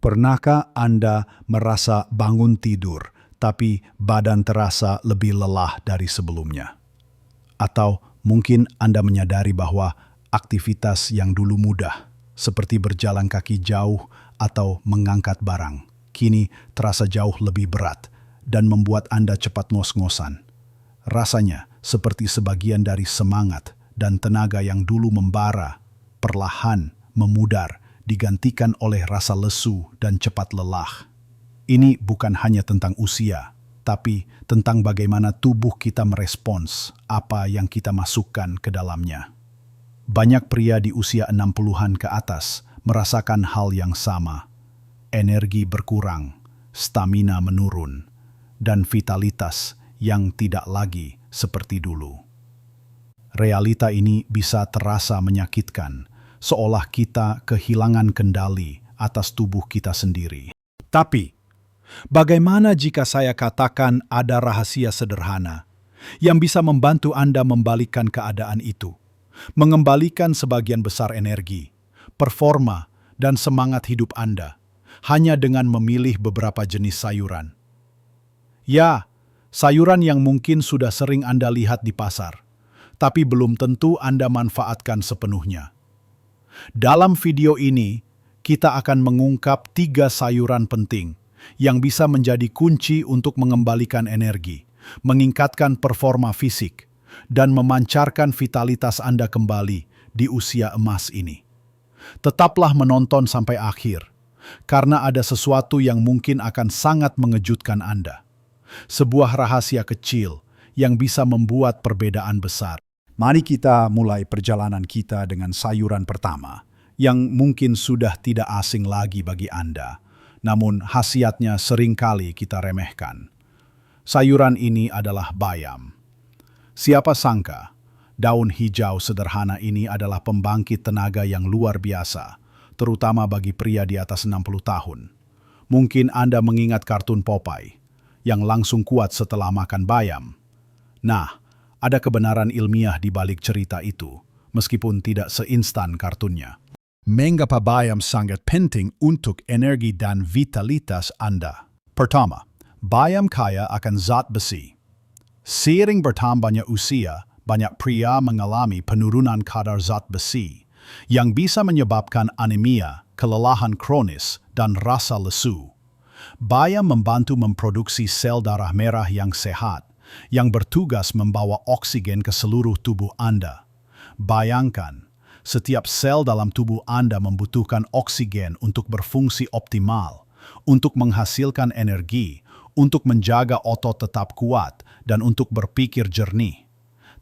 Pernahkah Anda merasa bangun tidur, tapi badan terasa lebih lelah dari sebelumnya? Atau mungkin Anda menyadari bahwa aktivitas yang dulu mudah, seperti berjalan kaki jauh atau mengangkat barang, kini terasa jauh lebih berat dan membuat Anda cepat ngos-ngosan. Rasanya seperti sebagian dari semangat dan tenaga yang dulu membara, perlahan memudar, digantikan oleh rasa lesu dan cepat lelah. Ini bukan hanya tentang usia, tapi tentang bagaimana tubuh kita merespons apa yang kita masukkan ke dalamnya. Banyak pria di usia 60-an ke atas merasakan hal yang sama. Energi berkurang, stamina menurun, dan vitalitas yang tidak lagi seperti dulu. Realita ini bisa terasa menyakitkan, seolah kita kehilangan kendali atas tubuh kita sendiri. Tapi, bagaimana jika saya katakan ada rahasia sederhana yang bisa membantu Anda membalikkan keadaan itu? Mengembalikan sebagian besar energi, performa, dan semangat hidup Anda hanya dengan memilih beberapa jenis sayuran. Ya, sayuran yang mungkin sudah sering Anda lihat di pasar, tapi belum tentu Anda manfaatkan sepenuhnya. Dalam video ini, kita akan mengungkap 3 sayuran penting yang bisa menjadi kunci untuk mengembalikan energi, meningkatkan performa fisik, dan memancarkan vitalitas Anda kembali di usia emas ini. Tetaplah menonton sampai akhir, karena ada sesuatu yang mungkin akan sangat mengejutkan Anda. Sebuah rahasia kecil yang bisa membuat perbedaan besar. Mari kita mulai perjalanan kita dengan sayuran pertama, yang mungkin sudah tidak asing lagi bagi Anda, namun khasiatnya seringkali kita remehkan. Sayuran ini adalah bayam. Siapa sangka, daun hijau sederhana ini adalah pembangkit tenaga yang luar biasa, terutama bagi pria di atas 60 tahun. Mungkin Anda mengingat kartun Popeye, yang langsung kuat setelah makan bayam. Nah, ada kebenaran ilmiah di balik cerita itu, meskipun tidak seinstan kartunnya. Mengapa bayam sangat penting untuk energi dan vitalitas Anda? Pertama, bayam kaya akan zat besi. Seiring bertambahnya usia, banyak pria mengalami penurunan kadar zat besi, yang bisa menyebabkan anemia, kelelahan kronis, dan rasa lesu. Bayam membantu memproduksi sel darah merah yang sehat, yang bertugas membawa oksigen ke seluruh tubuh Anda. Bayangkan, setiap sel dalam tubuh Anda membutuhkan oksigen untuk berfungsi optimal, untuk menghasilkan energi, untuk menjaga otot tetap kuat, dan untuk berpikir jernih.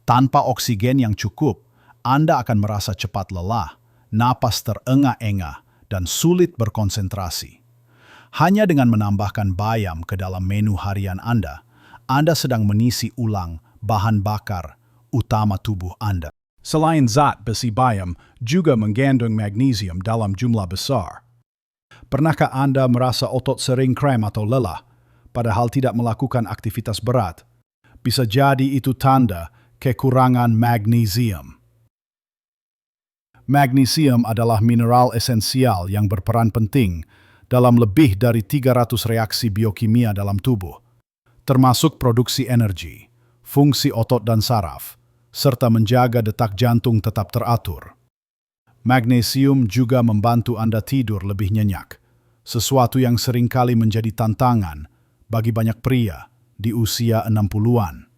Tanpa oksigen yang cukup, Anda akan merasa cepat lelah, napas terengah-engah, dan sulit berkonsentrasi. Hanya dengan menambahkan bayam ke dalam menu harian Anda sedang mengisi ulang bahan bakar utama tubuh Anda. Selain zat besi, bayam juga mengandung magnesium dalam jumlah besar. Pernahkah Anda merasa otot sering krem atau lelah, padahal tidak melakukan aktivitas berat? Bisa jadi itu tanda kekurangan magnesium. Magnesium adalah mineral esensial yang berperan penting dalam lebih dari 300 reaksi biokimia dalam tubuh, termasuk produksi energi, fungsi otot dan saraf, serta menjaga detak jantung tetap teratur. Magnesium juga membantu Anda tidur lebih nyenyak, sesuatu yang seringkali menjadi tantangan bagi banyak pria di usia 60-an.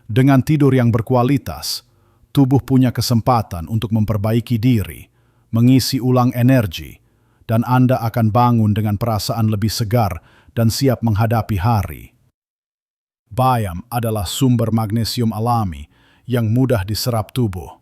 Dengan tidur yang berkualitas, tubuh punya kesempatan untuk memperbaiki diri, mengisi ulang energi, dan Anda akan bangun dengan perasaan lebih segar dan siap menghadapi hari. Bayam adalah sumber magnesium alami yang mudah diserap tubuh.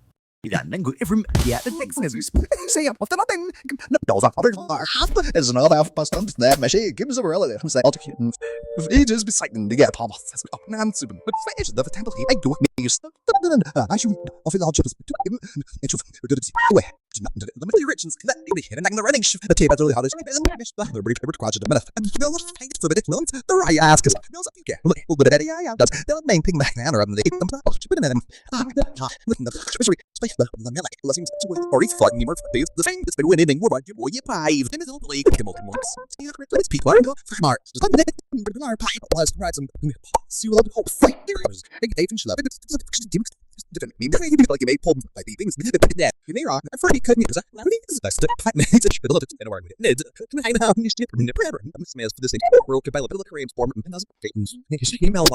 The directions that the hidden the running the tape as how this the brief paper quadrant the minute and the thanks for the bit the right ask is no up you get little bit of yeah does the main thing back now rather than the especially the milk lessons to or if fucking more the same it's been winning more about you boy you five then it's all like the multi months let's people are go for smart just let me our pipe let's write some see what the whole fight there is Dave and Schlub different me like you made Paul by the things that you may rock for you couldn't use a that's the pipe needs a little bit of argument needs I know you should I'm smells for this thing world could buy a little creams form and does email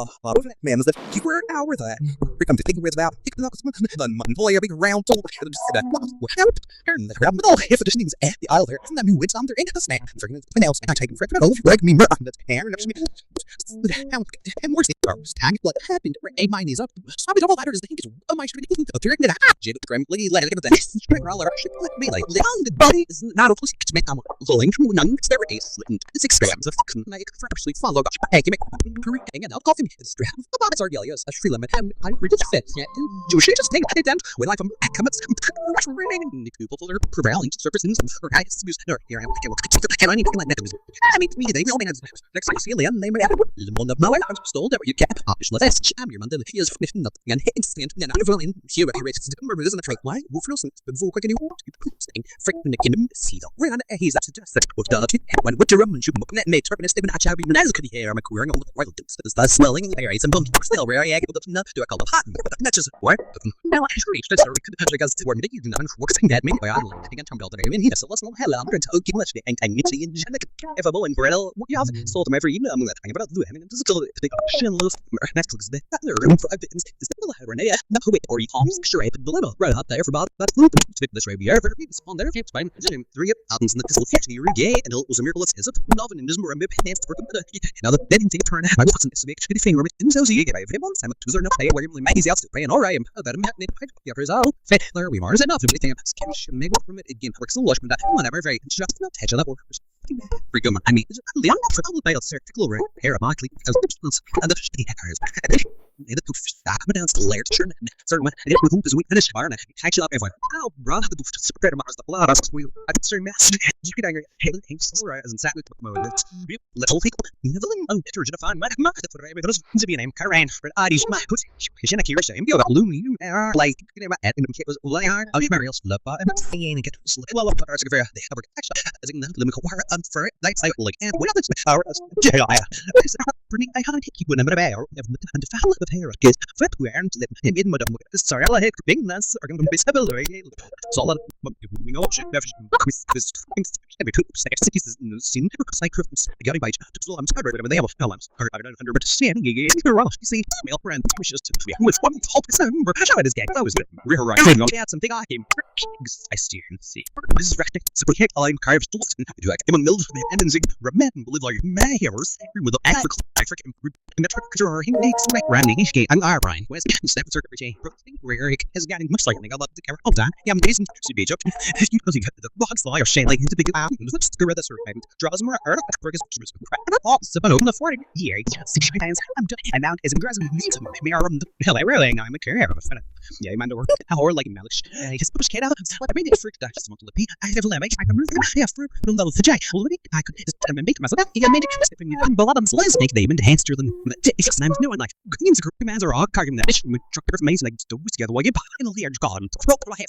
man is that you were out with that we come to think with about the boy a big round told and the middle if the things at the aisle there isn't that new wits on there ain't a snack for else I take for like me that's hair and more tag like happened a mine is up so I double ladders think it's my street during the jib grimly let it the straight roller me like the body is not a place to make I'm going through none staircase it's extremes of like actually follow gosh hey give me and I'll coffee is about its argelius a free limit and I read it fit yet you should just take it then when I come comments remaining people are prevailing surfaces or I use no here I can anything like that I mean me they will be next I see Leon they may have one of nowhere I'm stole that you can't optional test I'm your man he is nothing and instant and I'm in here he races the number isn't a trick why who feels before quick any saying frick the kingdom see the ran he's actually just that with the when with the room and shoot net made turpin Stephen I shall be as could hear I'm queering all the wild is that smelling there is some bump still where I able to do a call of hot not just what now I reached it because where me you know works that me I think I'm building I mean he so let's not hell I'm going to okay let's and it's in if a bowl and brittle you have sold them every evening I'm that thing about do I mean it's still the shinless Netflix the room for is the Renee no wait or you calls sure I the little right out there for about that's this right here for on there it's fine 3 albums in the pistol feature you gay and it was a miracle is it nothing in this more pants for now the betting take turn I wasn't to make shitty thing in so you get every month I'm a tuzer no pay where you he's out to pay and all right that yeah result there we are is enough everything cash make work from it again works so much but whenever very just not touch that workers pretty good I mean Leon for all the bail circle right here of Mike and the hackers the I'm down to layer turn certain I get with who is we finish bar and catch up everyone oh bro the spread of the blood asks we I can certain mass you can anger hailing things right as in sat with mode little people nibbling on detergent to find my for every those to be a name Karan for Adi's my put you can shame you got loony like at in the was lay hard I'll be very else love and saying get well up our very they have actually as in the limit wire for like say like and what else our burning I can't keep when I'm about and the foul of hair kids fit wearing to them in madam sorry I'll hit big nuts are going to be stable solid you know this every 2 seconds in the scene because I couldn't get by so I'm tired of they have films or I don't understand you see male friend was just with one top December how it is gang I was rewrite something I came I steer and see this is rectic so we I'm carved do I am a mild and then remember believe like my heroes with the African metric he makes like running I'm Brian West step circuit where he has gotten much like I love the camera all time yeah I'm Jason should be a joke you know the box fly or shane like into big let's screw this and draws more art because so but open the 40 here 6 times I'm done and now is aggressive me are the hell I really I'm a career of a fan yeah I'm under or like Malish his push kid out I mean it's freak that just want to be I have let me I can yeah for no level to Jay I could make myself he made it bottoms let's make them enhanced than 6 times no one like means commands are all carrying that mission with truck information like do together while you in the large garden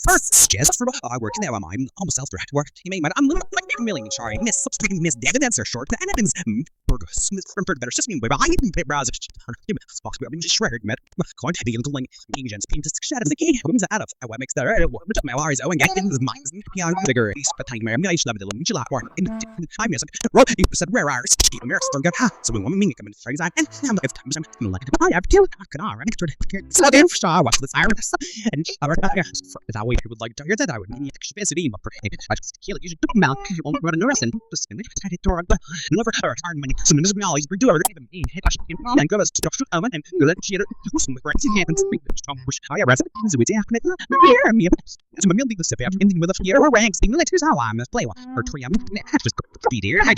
first just for I work now I'm almost self direct work he made my I'm like a million sorry miss substituting miss dead answer short and everything's burger smith from better just mean I didn't pay browser box being shredded met quite heavy and going agents paint to shut as the game comes out of what makes that what my worries oh and get things minds yeah bigger but time I'm nice love the July war in time yes right you said rare hours America don't get so we want me come in phrase and I'm like times I'm like I have to I can all right so then for star watch this iron and that way you would like to hear that I would need capacity but I just kill you should mount you won't run a nurse and just try to door never hurt hard money so this me always do everything and go to shoot and let you some great happens strong push I rest so we happen here me as a million the step ending with a few ranks the military's how I'm play one or three I'm just be there I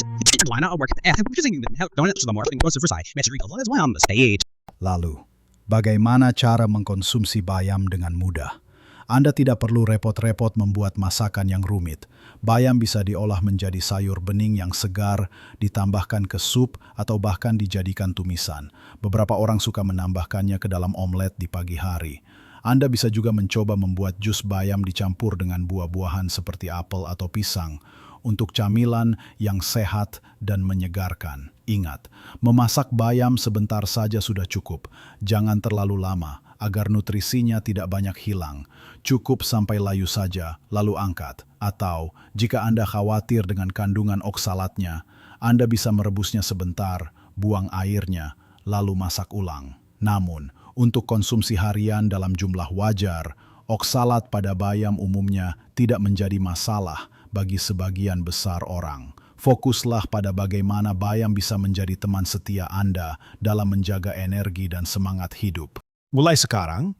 line out work at using the don't the more thing goes for side material as well on the stage Lalu, bagaimana cara mengkonsumsi bayam dengan mudah? Anda tidak perlu repot-repot membuat masakan yang rumit. Bayam bisa diolah menjadi sayur bening yang segar, ditambahkan ke sup, atau bahkan dijadikan tumisan. Beberapa orang suka menambahkannya ke dalam omelet di pagi hari. Anda bisa juga mencoba membuat jus bayam dicampur dengan buah-buahan seperti apel atau pisang untuk camilan yang sehat dan menyegarkan. Ingat, memasak bayam sebentar saja sudah cukup. Jangan terlalu lama agar nutrisinya tidak banyak hilang. Cukup sampai layu saja, lalu angkat. Atau, jika Anda khawatir dengan kandungan oksalatnya, Anda bisa merebusnya sebentar, buang airnya, lalu masak ulang. Namun, untuk konsumsi harian dalam jumlah wajar, oksalat pada bayam umumnya tidak menjadi masalah bagi sebagian besar orang. Fokuslah pada bagaimana bayam bisa menjadi teman setia Anda dalam menjaga energi dan semangat hidup. Mulai sekarang,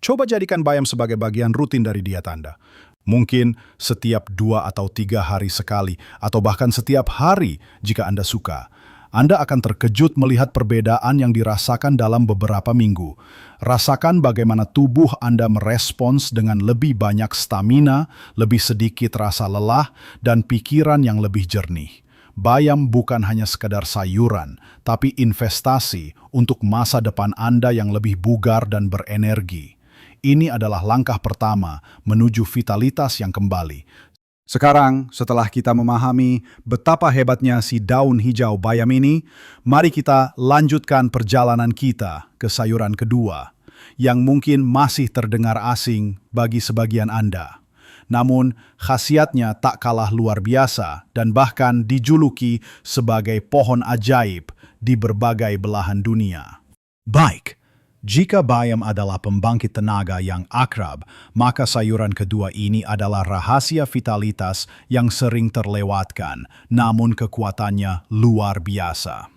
coba jadikan bayam sebagai bagian rutin dari diet Anda. Mungkin setiap 2 atau 3 hari sekali, atau bahkan setiap hari jika Anda suka. Anda akan terkejut melihat perbedaan yang dirasakan dalam beberapa minggu. Rasakan bagaimana tubuh Anda merespons dengan lebih banyak stamina, lebih sedikit rasa lelah, dan pikiran yang lebih jernih. Bayam bukan hanya sekadar sayuran, tapi investasi untuk masa depan Anda yang lebih bugar dan berenergi. Ini adalah langkah pertama menuju vitalitas yang kembali. Sekarang, setelah kita memahami betapa hebatnya si daun hijau bayam ini, mari kita lanjutkan perjalanan kita ke sayuran kedua, yang mungkin masih terdengar asing bagi sebagian Anda. Namun, khasiatnya tak kalah luar biasa dan bahkan dijuluki sebagai pohon ajaib di berbagai belahan dunia. Baik, jika bayam adalah pembangkit tenaga yang akrab, maka sayuran kedua ini adalah rahasia vitalitas yang sering terlewatkan, namun kekuatannya luar biasa.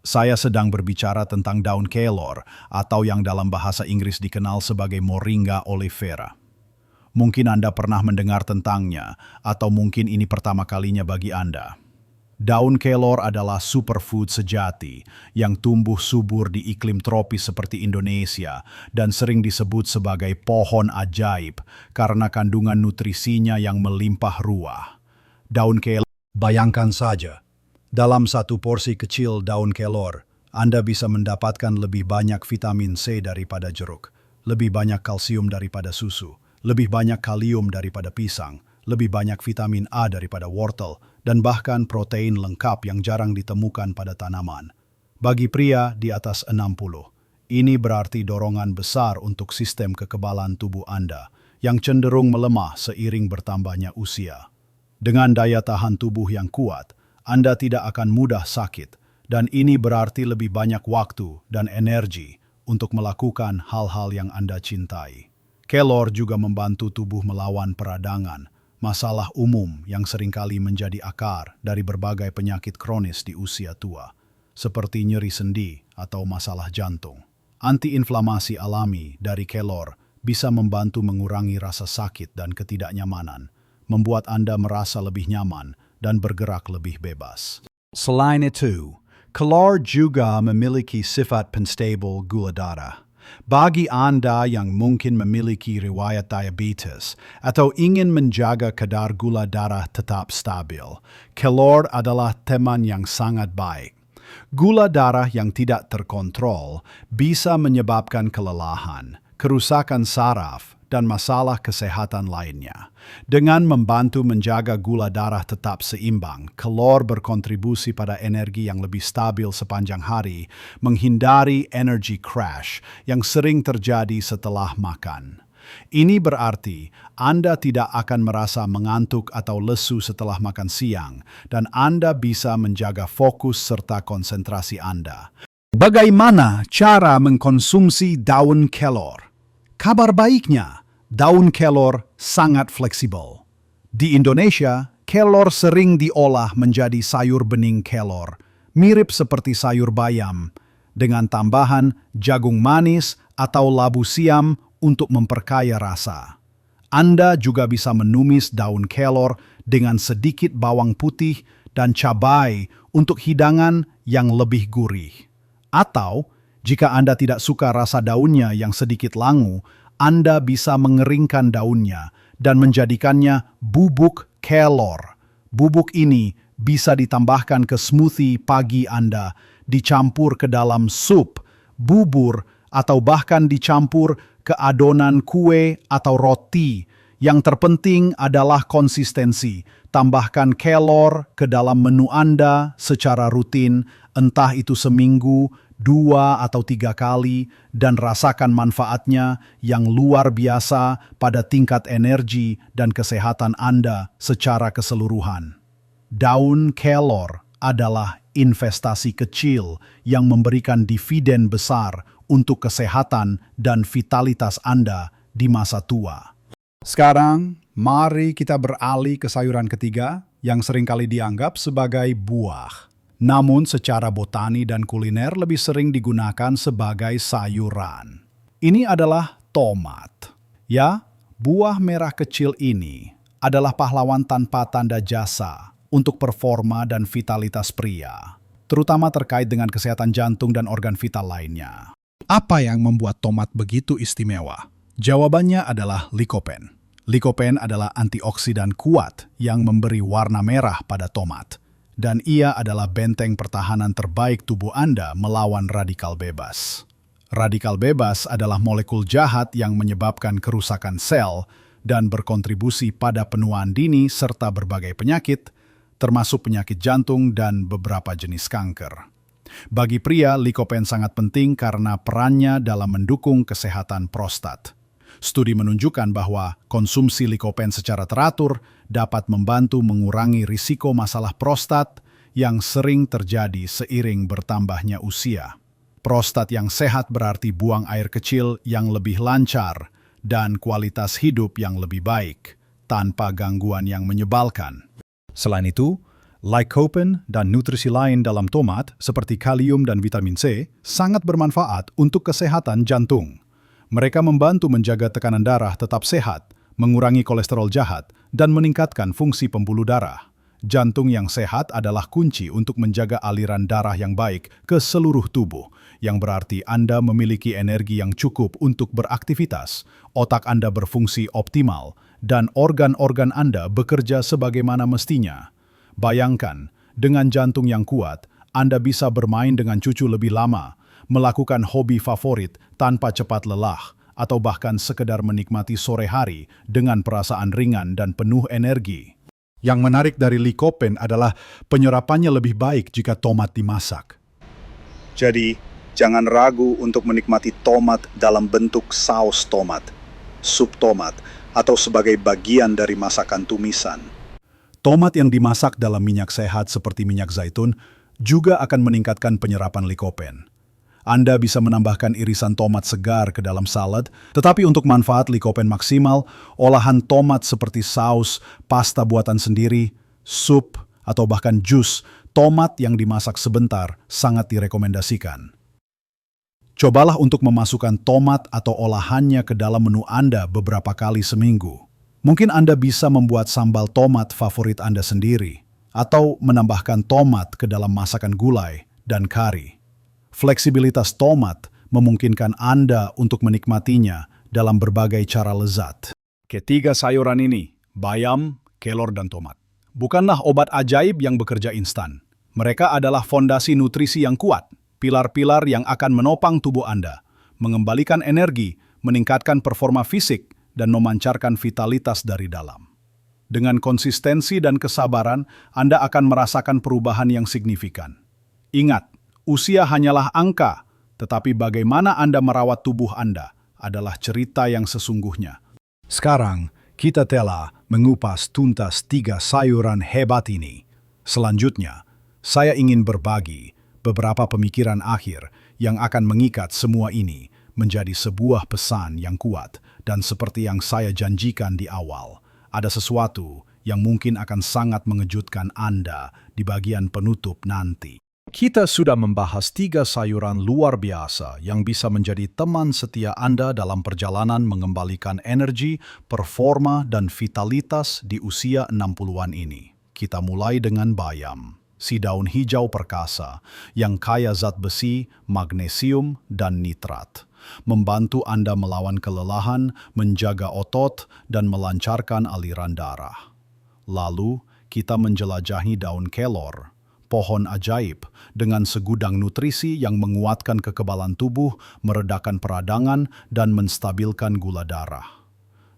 Saya sedang berbicara tentang daun kelor, atau yang dalam bahasa Inggris dikenal sebagai Moringa oleifera. Mungkin Anda pernah mendengar tentangnya, atau mungkin ini pertama kalinya bagi Anda. Daun kelor adalah superfood sejati yang tumbuh subur di iklim tropis seperti Indonesia dan sering disebut sebagai pohon ajaib karena kandungan nutrisinya yang melimpah ruah. Daun kelor, bayangkan saja, dalam satu porsi kecil daun kelor, Anda bisa mendapatkan lebih banyak vitamin C daripada jeruk, lebih banyak kalsium daripada susu, lebih banyak kalium daripada pisang, lebih banyak vitamin A daripada wortel, dan bahkan protein lengkap yang jarang ditemukan pada tanaman. Bagi pria di atas 60, ini berarti dorongan besar untuk sistem kekebalan tubuh Anda yang cenderung melemah seiring bertambahnya usia. Dengan daya tahan tubuh yang kuat, Anda tidak akan mudah sakit, dan ini berarti lebih banyak waktu dan energi untuk melakukan hal-hal yang Anda cintai. Kelor juga membantu tubuh melawan peradangan, masalah umum yang seringkali menjadi akar dari berbagai penyakit kronis di usia tua, seperti nyeri sendi atau masalah jantung. Antiinflamasi alami dari kelor bisa membantu mengurangi rasa sakit dan ketidaknyamanan, membuat Anda merasa lebih nyaman dan bergerak lebih bebas. Selain itu, kelor juga memiliki sifat penstabil gula darah. Bagi Anda yang mungkin memiliki riwayat diabetes atau ingin menjaga kadar gula darah tetap stabil, kelor adalah teman yang sangat baik. Gula darah yang tidak terkontrol bisa menyebabkan kelelahan, kerusakan saraf, dan masalah kesehatan lainnya. Dengan membantu menjaga gula darah tetap seimbang, kelor berkontribusi pada energi yang lebih stabil sepanjang hari, menghindari energy crash yang sering terjadi setelah makan. Ini berarti Anda tidak akan merasa mengantuk atau lesu setelah makan siang, dan Anda bisa menjaga fokus serta konsentrasi Anda. Bagaimana cara mengkonsumsi daun kelor? Kabar baiknya, daun kelor sangat fleksibel. Di Indonesia, kelor sering diolah menjadi sayur bening kelor, mirip seperti sayur bayam, dengan tambahan jagung manis atau labu siam untuk memperkaya rasa. Anda juga bisa menumis daun kelor dengan sedikit bawang putih dan cabai untuk hidangan yang lebih gurih. Atau, jika Anda tidak suka rasa daunnya yang sedikit langu, Anda bisa mengeringkan daunnya dan menjadikannya bubuk kelor. Bubuk ini bisa ditambahkan ke smoothie pagi Anda, dicampur ke dalam sup, bubur, atau bahkan dicampur ke adonan kue atau roti. Yang terpenting adalah konsistensi. Tambahkan kelor ke dalam menu Anda secara rutin, entah itu seminggu, 2 atau 3 kali, dan rasakan manfaatnya yang luar biasa pada tingkat energi dan kesehatan Anda secara keseluruhan. Daun kelor adalah investasi kecil yang memberikan dividen besar untuk kesehatan dan vitalitas Anda di masa tua. Sekarang, mari kita beralih ke sayuran ketiga yang seringkali dianggap sebagai buah. Namun secara botani dan kuliner lebih sering digunakan sebagai sayuran. Ini adalah tomat. Ya, buah merah kecil ini adalah pahlawan tanpa tanda jasa untuk performa dan vitalitas pria, terutama terkait dengan kesehatan jantung dan organ vital lainnya. Apa yang membuat tomat begitu istimewa? Jawabannya adalah likopen. Likopen adalah antioksidan kuat yang memberi warna merah pada tomat, dan ia adalah benteng pertahanan terbaik tubuh Anda melawan radikal bebas. Radikal bebas adalah molekul jahat yang menyebabkan kerusakan sel dan berkontribusi pada penuaan dini serta berbagai penyakit, termasuk penyakit jantung dan beberapa jenis kanker. Bagi pria, likopen sangat penting karena perannya dalam mendukung kesehatan prostat. Studi menunjukkan bahwa konsumsi likopen secara teratur dapat membantu mengurangi risiko masalah prostat yang sering terjadi seiring bertambahnya usia. Prostat yang sehat berarti buang air kecil yang lebih lancar dan kualitas hidup yang lebih baik, tanpa gangguan yang menyebalkan. Selain itu, lycopene dan nutrisi lain dalam tomat seperti kalium dan vitamin C sangat bermanfaat untuk kesehatan jantung. Mereka membantu menjaga tekanan darah tetap sehat, mengurangi kolesterol jahat, dan meningkatkan fungsi pembuluh darah. Jantung yang sehat adalah kunci untuk menjaga aliran darah yang baik ke seluruh tubuh, yang berarti Anda memiliki energi yang cukup untuk beraktivitas, otak Anda berfungsi optimal, dan organ-organ Anda bekerja sebagaimana mestinya. Bayangkan, dengan jantung yang kuat, Anda bisa bermain dengan cucu lebih lama, melakukan hobi favorit tanpa cepat lelah, atau bahkan sekedar menikmati sore hari dengan perasaan ringan dan penuh energi. Yang menarik dari likopen adalah penyerapannya lebih baik jika tomat dimasak. Jadi, jangan ragu untuk menikmati tomat dalam bentuk saus tomat, sup tomat, atau sebagai bagian dari masakan tumisan. Tomat yang dimasak dalam minyak sehat seperti minyak zaitun juga akan meningkatkan penyerapan likopen. Anda bisa menambahkan irisan tomat segar ke dalam salad, tetapi untuk manfaat likopen maksimal, olahan tomat seperti saus, pasta buatan sendiri, sup, atau bahkan jus tomat yang dimasak sebentar sangat direkomendasikan. Cobalah untuk memasukkan tomat atau olahannya ke dalam menu Anda beberapa kali seminggu. Mungkin Anda bisa membuat sambal tomat favorit Anda sendiri, atau menambahkan tomat ke dalam masakan gulai dan kari. Fleksibilitas tomat memungkinkan Anda untuk menikmatinya dalam berbagai cara lezat. Ketiga sayuran ini, bayam, kelor, dan tomat, bukanlah obat ajaib yang bekerja instan. Mereka adalah fondasi nutrisi yang kuat, pilar-pilar yang akan menopang tubuh Anda, mengembalikan energi, meningkatkan performa fisik, dan memancarkan vitalitas dari dalam. Dengan konsistensi dan kesabaran, Anda akan merasakan perubahan yang signifikan. Ingat, usia hanyalah angka, tetapi bagaimana Anda merawat tubuh Anda adalah cerita yang sesungguhnya. Sekarang, kita telah mengupas tuntas 3 sayuran hebat ini. Selanjutnya, saya ingin berbagi beberapa pemikiran akhir yang akan mengikat semua ini menjadi sebuah pesan yang kuat, dan seperti yang saya janjikan di awal, ada sesuatu yang mungkin akan sangat mengejutkan Anda di bagian penutup nanti. Kita sudah membahas 3 sayuran luar biasa yang bisa menjadi teman setia Anda dalam perjalanan mengembalikan energi, performa, dan vitalitas di usia 60-an ini. Kita mulai dengan bayam, si daun hijau perkasa yang kaya zat besi, magnesium, dan nitrat. membantu Anda melawan kelelahan, menjaga otot, dan melancarkan aliran darah. Lalu, kita menjelajahi daun kelor, pohon ajaib, dengan segudang nutrisi yang menguatkan kekebalan tubuh, meredakan peradangan, dan menstabilkan gula darah.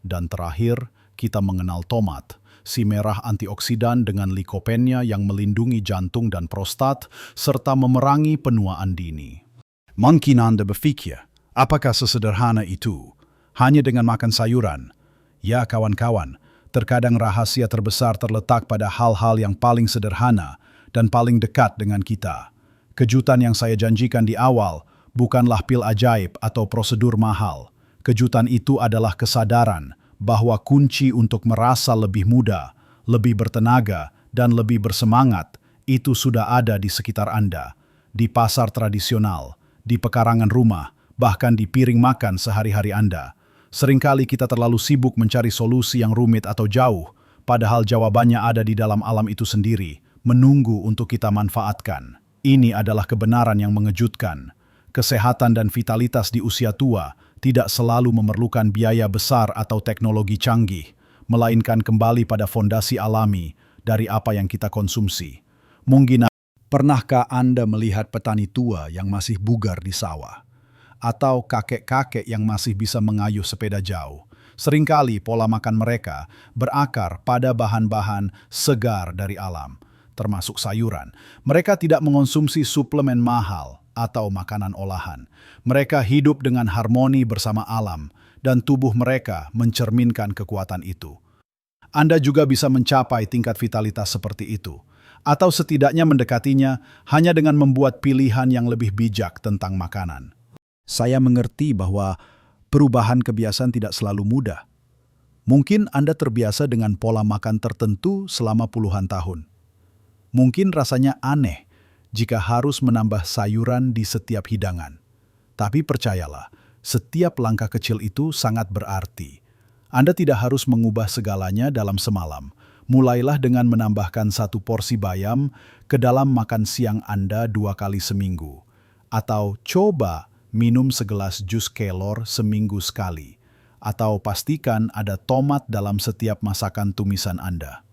Dan terakhir, kita mengenal tomat, si merah antioksidan dengan likopenia yang melindungi jantung dan prostat, serta memerangi penuaan dini. Mungkin Anda berpikir, apakah sesederhana itu? Hanya dengan makan sayuran? Ya kawan-kawan, terkadang rahasia terbesar terletak pada hal-hal yang paling sederhana dan paling dekat dengan kita. Kejutan yang saya janjikan di awal bukanlah pil ajaib atau prosedur mahal. Kejutan itu adalah kesadaran bahwa kunci untuk merasa lebih muda, lebih bertenaga, dan lebih bersemangat itu sudah ada di sekitar Anda, di pasar tradisional, di pekarangan rumah, bahkan di piring makan sehari-hari Anda. Seringkali kita terlalu sibuk mencari solusi yang rumit atau jauh, padahal jawabannya ada di dalam alam itu sendiri, menunggu untuk kita manfaatkan. Ini adalah kebenaran yang mengejutkan. Kesehatan dan vitalitas di usia tua tidak selalu memerlukan biaya besar atau teknologi canggih, melainkan kembali pada fondasi alami dari apa yang kita konsumsi. Mungkin pernahkah Anda melihat petani tua yang masih bugar di sawah? Atau kakek-kakek yang masih bisa mengayuh sepeda jauh? Seringkali pola makan mereka berakar pada bahan-bahan segar dari alam, termasuk sayuran. Mereka tidak mengonsumsi suplemen mahal atau makanan olahan. Mereka hidup dengan harmoni bersama alam, dan tubuh mereka mencerminkan kekuatan itu. Anda juga bisa mencapai tingkat vitalitas seperti itu, atau setidaknya mendekatinya hanya dengan membuat pilihan yang lebih bijak tentang makanan. Saya mengerti bahwa perubahan kebiasaan tidak selalu mudah. Mungkin Anda terbiasa dengan pola makan tertentu selama puluhan tahun. Mungkin rasanya aneh jika harus menambah sayuran di setiap hidangan. Tapi percayalah, setiap langkah kecil itu sangat berarti. Anda tidak harus mengubah segalanya dalam semalam. Mulailah dengan menambahkan 1 porsi bayam ke dalam makan siang Anda 2 kali seminggu. Atau coba minum segelas jus kelor seminggu sekali. Atau pastikan ada tomat dalam setiap masakan tumisan Anda.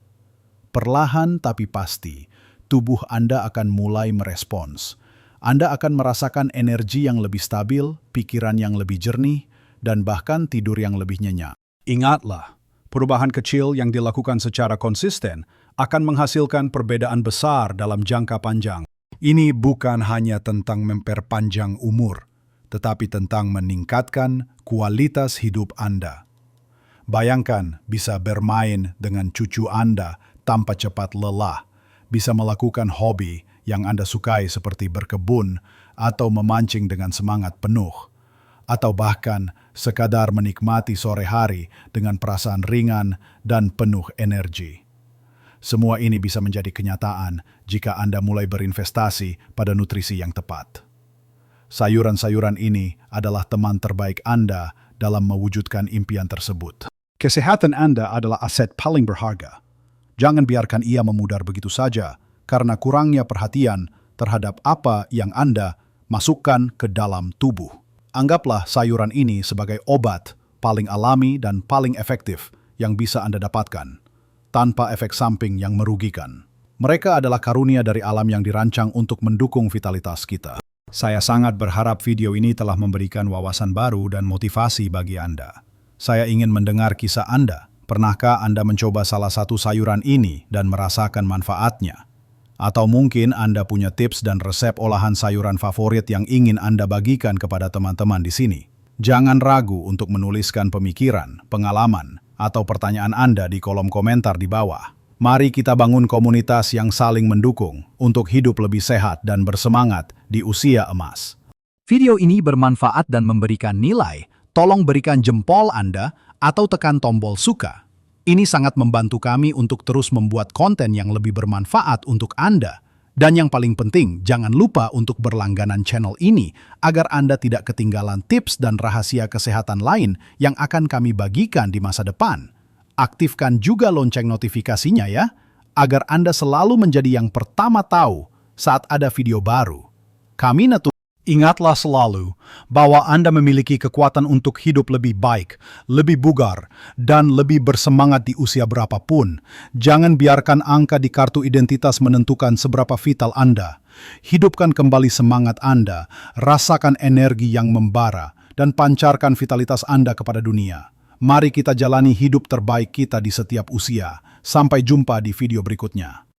Perlahan tapi pasti, tubuh Anda akan mulai merespons. Anda akan merasakan energi yang lebih stabil, pikiran yang lebih jernih, dan bahkan tidur yang lebih nyenyak. Ingatlah, perubahan kecil yang dilakukan secara konsisten akan menghasilkan perbedaan besar dalam jangka panjang. Ini bukan hanya tentang memperpanjang umur, tetapi tentang meningkatkan kualitas hidup Anda. Bayangkan bisa bermain dengan cucu Anda tanpa cepat lelah, bisa melakukan hobi yang Anda sukai seperti berkebun atau memancing dengan semangat penuh, atau bahkan sekadar menikmati sore hari dengan perasaan ringan dan penuh energi. Semua ini bisa menjadi kenyataan jika Anda mulai berinvestasi pada nutrisi yang tepat. Sayuran-sayuran ini adalah teman terbaik Anda dalam mewujudkan impian tersebut. Kesehatan Anda adalah aset paling berharga. Jangan biarkan ia memudar begitu saja karena kurangnya perhatian terhadap apa yang Anda masukkan ke dalam tubuh. Anggaplah sayuran ini sebagai obat paling alami dan paling efektif yang bisa Anda dapatkan, tanpa efek samping yang merugikan. Mereka adalah karunia dari alam yang dirancang untuk mendukung vitalitas kita. Saya sangat berharap video ini telah memberikan wawasan baru dan motivasi bagi Anda. Saya ingin mendengar kisah Anda. Pernahkah Anda mencoba salah satu sayuran ini dan merasakan manfaatnya? Atau mungkin Anda punya tips dan resep olahan sayuran favorit yang ingin Anda bagikan kepada teman-teman di sini. Jangan ragu untuk menuliskan pemikiran, pengalaman, atau pertanyaan Anda di kolom komentar di bawah. Mari kita bangun komunitas yang saling mendukung untuk hidup lebih sehat dan bersemangat di usia emas. Video ini bermanfaat dan memberikan nilai. Tolong berikan jempol Anda atau tekan tombol suka. Ini sangat membantu kami untuk terus membuat konten yang lebih bermanfaat untuk Anda. Dan yang paling penting, jangan lupa untuk berlangganan channel ini agar Anda tidak ketinggalan tips dan rahasia kesehatan lain yang akan kami bagikan di masa depan. Aktifkan juga lonceng notifikasinya ya, agar Anda selalu menjadi yang pertama tahu saat ada video baru. Kami Ingatlah selalu bahwa Anda memiliki kekuatan untuk hidup lebih baik, lebih bugar, dan lebih bersemangat di usia berapapun. Jangan biarkan angka di kartu identitas menentukan seberapa vital Anda. Hidupkan kembali semangat Anda, rasakan energi yang membara, dan pancarkan vitalitas Anda kepada dunia. Mari kita jalani hidup terbaik kita di setiap usia. Sampai jumpa di video berikutnya.